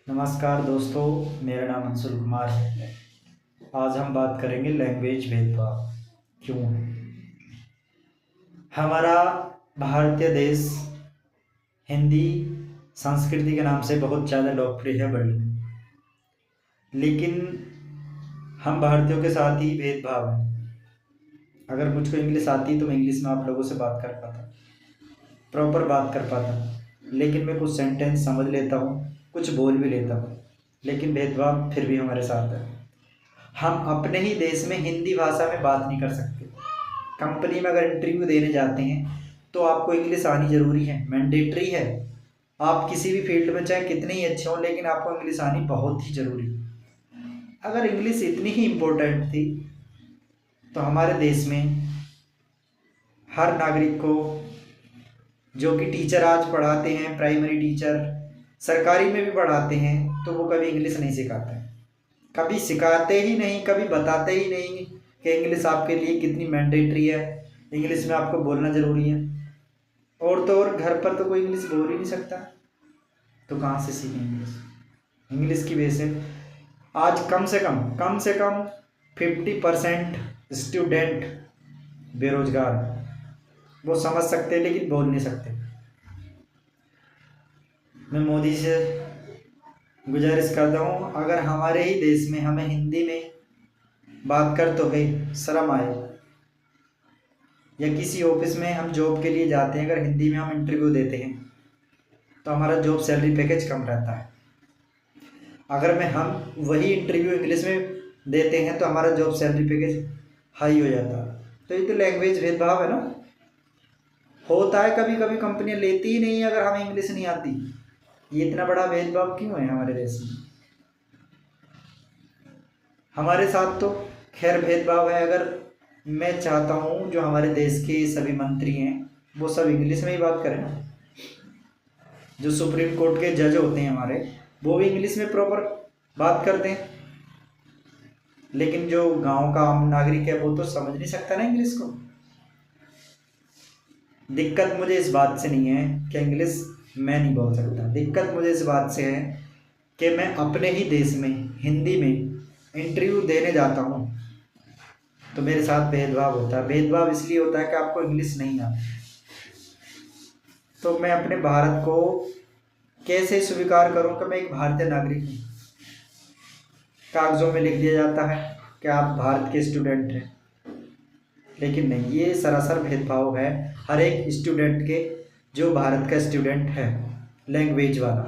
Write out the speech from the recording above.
नमस्कार दोस्तों, मेरा नाम अंशुल कुमार है। आज हम बात करेंगे लैंग्वेज भेदभाव क्यों है। हमारा भारतीय देश हिंदी संस्कृति के नाम से बहुत ज़्यादा लोकप्रिय है वर्ल्ड में, लेकिन हम भारतीयों के साथ ही भेदभाव है। अगर मुझको इंग्लिश आती तो मैं इंग्लिश में आप लोगों से बात कर पाता, प्रॉपर बात कर पाता, लेकिन मैं कुछ सेंटेंस समझ लेता हूँ, कुछ बोल भी लेता हूँ, लेकिन भेदभाव फिर भी हमारे साथ है। हम अपने ही देश में हिंदी भाषा में बात नहीं कर सकते। कंपनी में अगर इंटरव्यू देने जाते हैं तो आपको इंग्लिश आनी ज़रूरी है, मैंडेटरी है। आप किसी भी फील्ड में चाहे कितने ही अच्छे हों, लेकिन आपको इंग्लिश आनी बहुत ही ज़रूरी है। अगर इंग्लिश इतनी ही इम्पोर्टेंट थी तो हमारे देश में हर नागरिक को, जो कि टीचर आज पढ़ाते हैं, प्राइमरी टीचर सरकारी में भी पढ़ाते हैं, तो वो कभी इंग्लिश नहीं सिखाते, कभी सिखाते ही नहीं, कभी बताते ही नहीं कि इंग्लिश आपके लिए कितनी मैंडेटरी है, इंग्लिश में आपको बोलना ज़रूरी है। और तो और घर पर तो कोई इंग्लिश बोल ही नहीं सकता, तो कहाँ से सीखें इंग्लिश। इंग्लिश की वजह से आज कम से कम 50% स्टूडेंट बेरोजगार हैं। वो समझ सकते हैं लेकिन बोल नहीं सकते। मैं मोदी से गुजारिश करता हूँ, अगर हमारे ही देश में हमें हिंदी में बात कर तो भाई शर्म आए, या किसी ऑफिस में हम जॉब के लिए जाते हैं, अगर हिंदी में हम इंटरव्यू देते हैं तो हमारा जॉब सैलरी पैकेज कम रहता है। अगर हम वही इंटरव्यू इंग्लिश में देते हैं तो हमारा जॉब सैलरी पैकेज हाई हो जाता है। तो ये तो लैंग्वेज भेदभाव है ना। होता है कभी कभी कंपनियां लेती ही नहीं अगर हमें इंग्लिश नहीं आती। ये इतना बड़ा भेदभाव क्यों है हमारे देश में। हमारे साथ तो खैर भेदभाव है। अगर मैं चाहता हूँ जो हमारे देश के सभी मंत्री हैं वो सब इंग्लिश में ही बात करें। जो सुप्रीम कोर्ट के जज होते हैं हमारे, वो भी इंग्लिश में प्रॉपर बात करते हैं, लेकिन जो गांव का आम नागरिक है वो तो समझ नहीं सकता ना इंग्लिश को। दिक्कत मुझे इस बात से नहीं है कि इंग्लिश मैं नहीं बोल सकता, दिक्कत मुझे इस बात से है कि मैं अपने ही देश में हिंदी में इंटरव्यू देने जाता हूँ तो मेरे साथ भेदभाव होता है। भेदभाव इसलिए होता है कि आपको इंग्लिश नहीं आती। तो मैं अपने भारत को कैसे स्वीकार करूं कि मैं एक भारतीय नागरिक हूँ। कागजों में लिख दिया जाता है कि आप भारत के स्टूडेंट हैं, लेकिन नहीं, ये सरासर भेदभाव है हर एक स्टूडेंट के जो भारत का स्टूडेंट है, लैंग्वेज वाला।